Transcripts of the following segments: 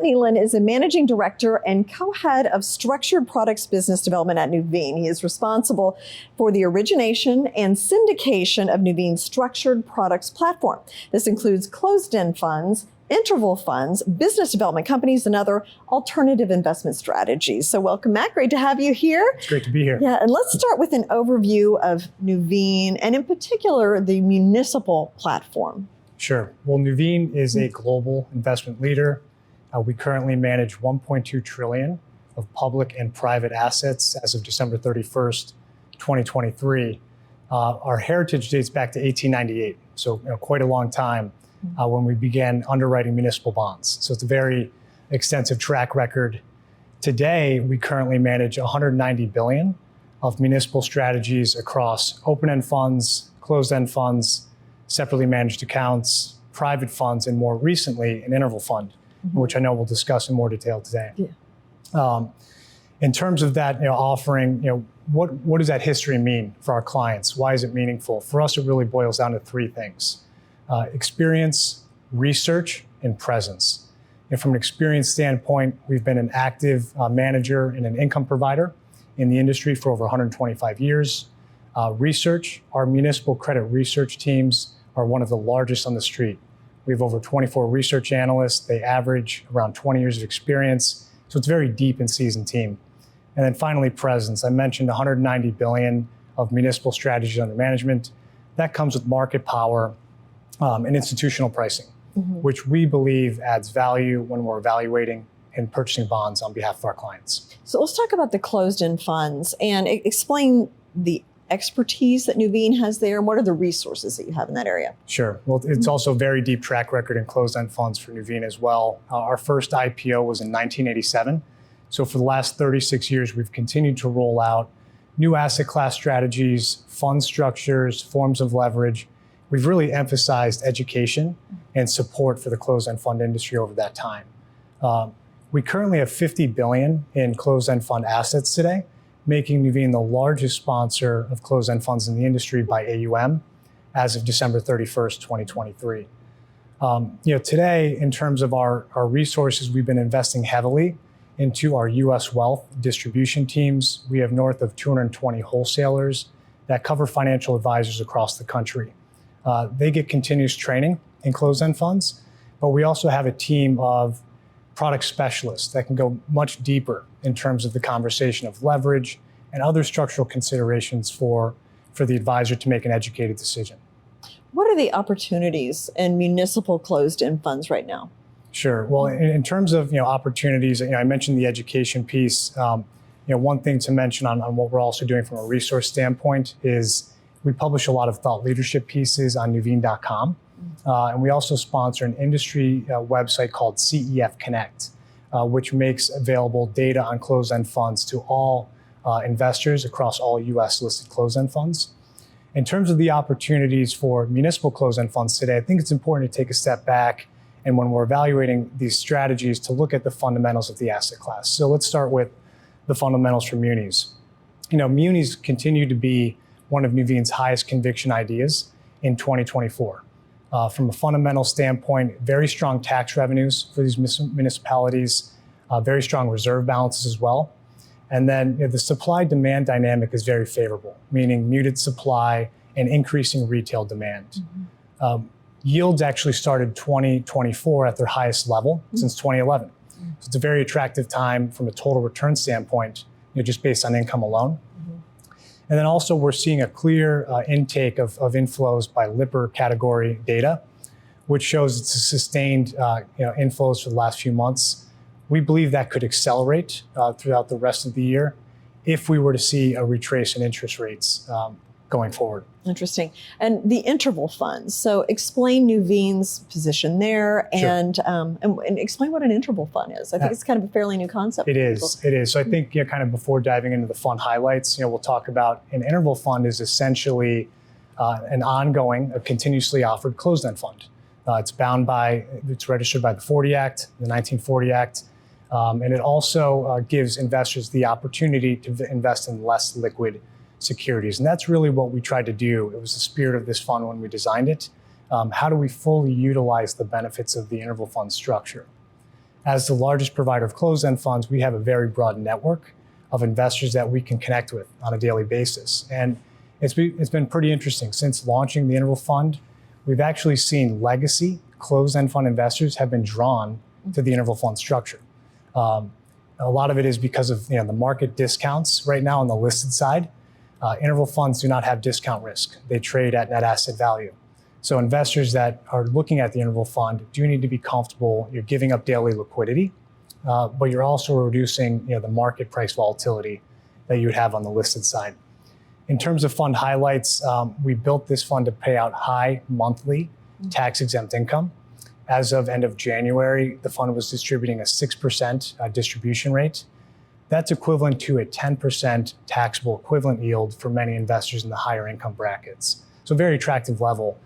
Nealon is a managing director and co-head of structured products business development at Nuveen. He is responsible for the origination and syndication of Nuveen's structured products platform. This includes closed-end funds, interval funds, business development companies, and other alternative investment strategies. So welcome, Matt. Great to have you here. It's great to be here. Yeah, and let's start with an overview of Nuveen, and in particular, the Municipal platform. Sure. Well, Nuveen is a global investment leader. We currently manage $1.2 trillion of public and private assets as of December 31st, 2023. Our heritage dates back to 1898, so quite a long time when we began underwriting municipal bonds. So it's a very extensive track record. Today, we currently manage $190 billion of municipal strategies across open-end funds, closed-end funds, separately managed accounts, private funds, and more recently, an interval fund, which I know we'll discuss in more detail today. Yeah. In terms of that offering, what does that history mean for our clients? Why is it meaningful? For us, it really boils down to three things: experience, research, and presence. And from an experience standpoint, we've been an active manager and an income provider in the industry for over 125 years. Research, our municipal credit research teams are one of the largest on the street. We have over 24 research analysts. They average around 20 years of experience. So it's a very deep and seasoned team. And then finally, presence. I mentioned 190 billion of municipal strategies under management. That comes with market power and institutional pricing, which we believe adds value when we're evaluating and purchasing bonds on behalf of our clients. So let's talk about the closed-end funds and explain the expertise that Nuveen has there, and what are the resources that you have in that area? Sure. Well, it's also a very deep track record in closed-end funds for Nuveen as well. Our first IPO was in 1987. So for the last 36 years, we've continued to roll out new asset class strategies, fund structures, forms of leverage. We've really emphasized education and support for the closed-end fund industry over that time. We currently have 50 billion in closed-end fund assets today, making Nuveen the largest sponsor of closed-end funds in the industry by AUM as of December 31st, 2023. Today, in terms of our resources, we've been investing heavily into our U.S. wealth distribution teams. We have north of 220 wholesalers that cover financial advisors across the country. They get continuous training in closed-end funds, but we also have a team of product specialists that can go much deeper in terms of the conversation of leverage and other structural considerations for the advisor to make an educated decision. What are the opportunities in municipal closed-end funds right now? Sure. Well, in terms of opportunities, I mentioned the education piece. One thing to mention on what we're also doing from a resource standpoint is we publish a lot of thought leadership pieces on Nuveen.com. And we also sponsor an industry website called CEF Connect, which makes available data on closed-end funds to all investors across all U.S. listed closed-end funds. In terms of the opportunities for municipal closed-end funds today, I think it's important to take a step back, and when we're evaluating these strategies, to look at the fundamentals of the asset class. So let's start with the fundamentals for munis. Munis continue to be one of Nuveen's highest conviction ideas in 2024. From a fundamental standpoint, very strong tax revenues for these municipalities, very strong reserve balances as well. And then the supply-demand dynamic is very favorable, meaning muted supply and increasing retail demand. Yields actually started 2024 at their highest level since 2011. So it's a very attractive time from a total return standpoint, just based on income alone. And then also we're seeing a clear intake of inflows by Lipper category data, which shows it's a sustained inflows for the last few months. We believe that could accelerate throughout the rest of the year if we were to see a retrace in interest rates going forward. Interesting. And the interval funds. So explain Nuveen's position there, and explain what an interval fund is. I think it's kind of a fairly new concept. It is. It is. So I think kind of before diving into the fund highlights, we'll talk about an interval fund is essentially an ongoing, a continuously offered closed-end fund. It's registered by the 40 Act, the 1940 Act, and it also gives investors the opportunity to invest in less liquid securities. And that's really what we tried to do. It was the spirit of this fund when we designed it. How do we fully utilize the benefits of the interval fund structure? As the largest provider of closed-end funds, we have a very broad network of investors that we can connect with on a daily basis. And it's been pretty interesting. Since launching the interval fund, we've actually seen legacy closed-end fund investors have been drawn to the interval fund structure. A lot of it is because of the market discounts right now on the listed side. Interval funds do not have discount risk. They trade at net asset value. So investors that are looking at the interval fund do need to be comfortable. You're giving up daily liquidity, but you're also reducing the market price volatility that you would have on the listed side. In terms of fund highlights, we built this fund to pay out high monthly tax-exempt income. As of end of January, the fund was distributing a 6% distribution rate. That's equivalent to a 10% taxable equivalent yield for many investors in the higher income brackets. So a very attractive level.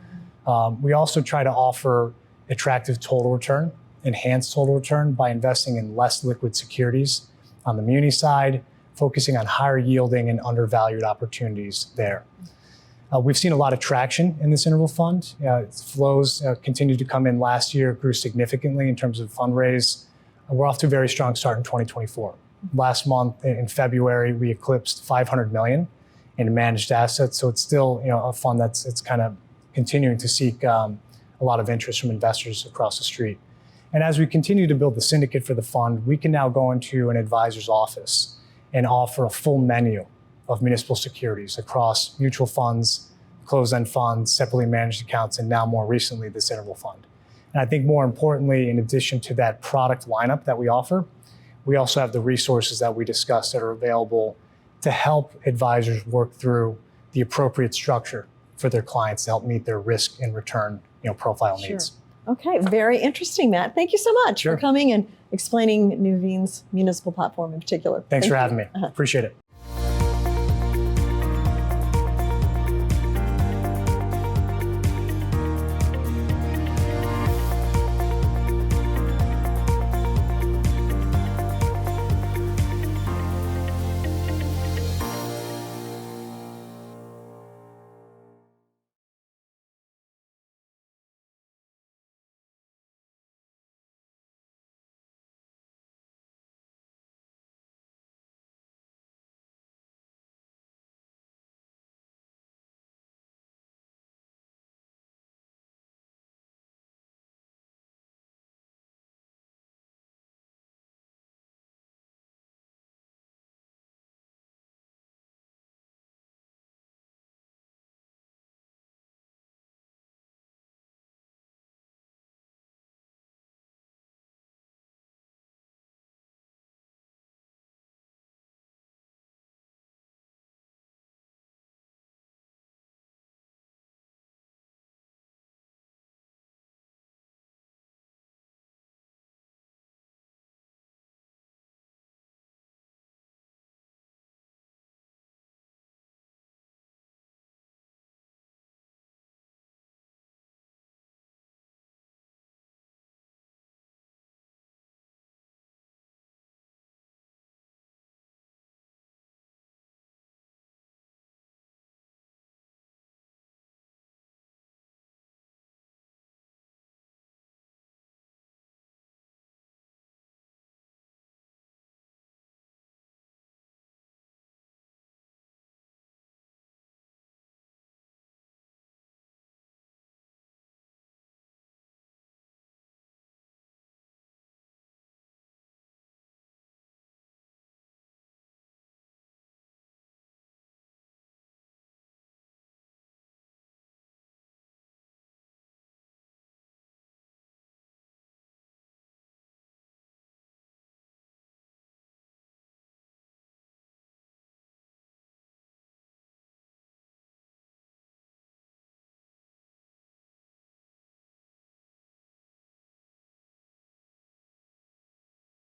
We also try to offer attractive total return, enhanced total return by investing in less liquid securities on the muni side, focusing on higher yielding and undervalued opportunities there. We've seen a lot of traction in this interval fund. Flows continued to come in last year, grew significantly in terms of fundraise. We're off to a very strong start in 2024. Last month in February, we eclipsed 500 million in managed assets. So it's still a fund it's kind of continuing to seek a lot of interest from investors across the street. And as we continue to build the syndicate for the fund, we can now go into an advisor's office and offer a full menu of municipal securities across mutual funds, closed-end funds, separately managed accounts, and now more recently, this interval fund. And I think more importantly, in addition to that product lineup that we offer, we also have the resources that we discussed that are available to help advisors work through the appropriate structure for their clients to help meet their risk and return profile needs. Okay, very interesting, Matt. Thank you so much for coming and explaining Nuveen's municipal platform in particular. Thanks for having me. Appreciate it.